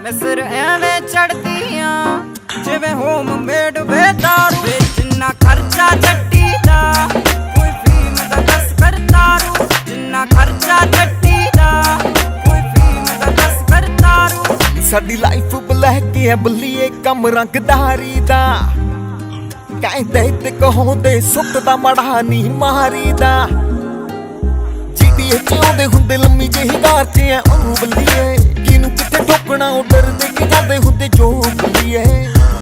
ਮਿਸਰ ਐਵੇਂ ਚੜਦੀਆਂ ਜਿਵੇਂ ਹੋਮ ਮੇਡ ਵੇ ਦਾਰੂ ਵੇ। ਜਿੰਨਾ ਖਰਚਾ ਜੱਟੀ ਦਾ ਕੋਈ ਫੀਮ ਦਾ ਦਸ ਕਰ ਤਾਰੂ। ਜਿੰਨਾ ਖਰਚਾ ਜੱਟੀ ਦਾ ਕੋਈ ਫੀਮ ਦਾ ਦਸ ਕਰ ਤਾਰੂ। ਸਾਡੀ ਲਾਈਫ ਬਲੈਕ ਹੈ ਬੱਲੀਏ ਕੰਮ ਰੰਗਦਾਰੀ ਦਾ। ਕਹਿੰਦੇ ਤੇ ਕਹੋਂਦੇ ਸੁੱਤ ਦਾ ਮੜਾ ਨਹੀਂ ਮਾਰੀਦਾ। GTA 'ਚ ਆਉਂਦੇ ਹੁੰਦੇ ਲੰਮੀ ਜਿਹੀ ਕਾਰ 'ਚ ਐ ਉਹ ਬੱਲੀਏ। ਕਿਨੂੰ ਕਿੱਥੇ ਠੋਕਣਾ ਉਹ ਡਰਦੇ ਕਿ ਜਾਂਦੇ ਹੁੰਦੇ ਜੋ ਬੱਲੀਏ।